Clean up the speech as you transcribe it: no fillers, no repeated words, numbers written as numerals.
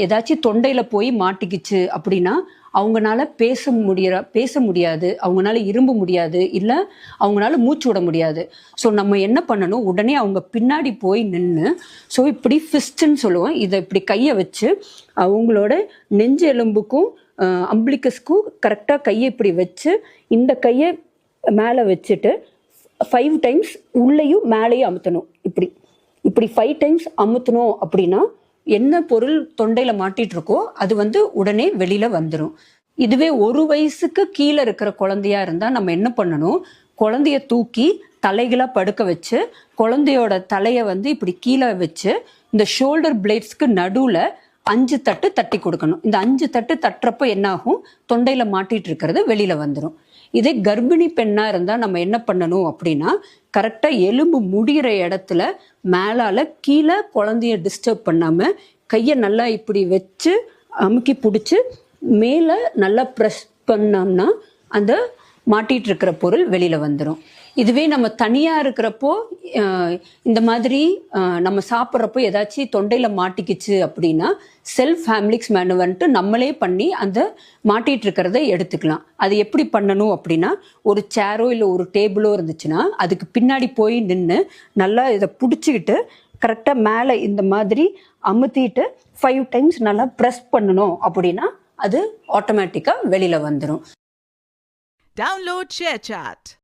ஏதாச்சும் தொண்டையில் போய் மாட்டிக்கிச்சு அப்படின்னா அவங்களால பேச முடியாது, அவங்களால இரும்ப முடியாது, இல்லை அவங்களால மூச்சு விட முடியாது. ஸோ நம்ம என்ன பண்ணணும், உடனே அவங்க பின்னாடி போய் நின்று, ஸோ இப்படி ஃபிஸ்ட்டுன்னு சொல்லுவோம், இதை இப்படி கையை வச்சு அவங்களோட நெஞ்சு எலும்புக்கும் அம்பிளிக்கஸ்க்கும் கரெக்டாக கையை இப்படி வச்சு இந்த கையை மேலே வச்சுட்டு 5 டைம்ஸ் உள்ளேயும் மேலேயும் அமுத்தணும். இப்படி இப்படி 5 டைம்ஸ் அமுத்தணும் அப்படின்னா என்ன பொருள் தொண்டையில் மாட்டிட்டு இருக்கோ அது உடனே வெளியில வந்துடும். இதுவே 1 வயசுக்கு கீழே இருக்கிற குழந்தையா இருந்தால் நம்ம என்ன பண்ணணும், குழந்தைய தூக்கி தலைகளா படுக்க வச்சு குழந்தையோட தலையை இப்படி கீழே வச்சு இந்த ஷோல்டர் பிளேட்ஸ்க்கு நடுவில் 5 தட்டு தட்டி கொடுக்கணும். இந்த 5 தட்டு தட்டுறப்ப என்ன ஆகும், தொண்டையில் மாட்டிட்டு இருக்கிறது வெளியில வந்துடும். இதே கர்ப்பிணி பெண்ணா இருந்தால் நம்ம என்ன பண்ணணும் அப்படின்னா, கரெக்டாக எலும்பு முடிகிற இடத்துல மேலால கீழே குழந்தைய டிஸ்டர்ப் பண்ணாமல் கையை நல்லா இப்படி வச்சு அமுக்கி பிடிச்சி மேலே நல்லா ப்ரெஸ் பண்ணோம்னா அந்த மாட்டிகிட்டு இருக்கிற பொருள் வெளியில் வந்துடும். இதுவே நம்ம தனியாக இருக்கிறப்போ இந்த மாதிரி நம்ம சாப்பிட்றப்போ ஏதாச்சும் தொண்டையில் மாட்டிக்கிச்சு அப்படின்னா செல்ஃப் ஹேம்லிக்ஸ் மேனுவன்ட்டு நம்மளே பண்ணி அந்த மாட்டிகிட்டு இருக்கிறத எடுத்துக்கலாம். அது எப்படி பண்ணணும் அப்படின்னா, ஒரு சேரோ இல்லை ஒரு டேபிளோ இருந்துச்சுன்னா அதுக்கு பின்னாடி போய் நின்று நல்லா இதை பிடிச்சிக்கிட்டு கரெக்டாக மேலே இந்த மாதிரி அமுத்திட்டு 5 டைம்ஸ் நல்லா ப்ரெஸ் பண்ணணும் அப்படின்னா அது ஆட்டோமேட்டிக்காக வெளியில் வந்துடும். Download ShareChat.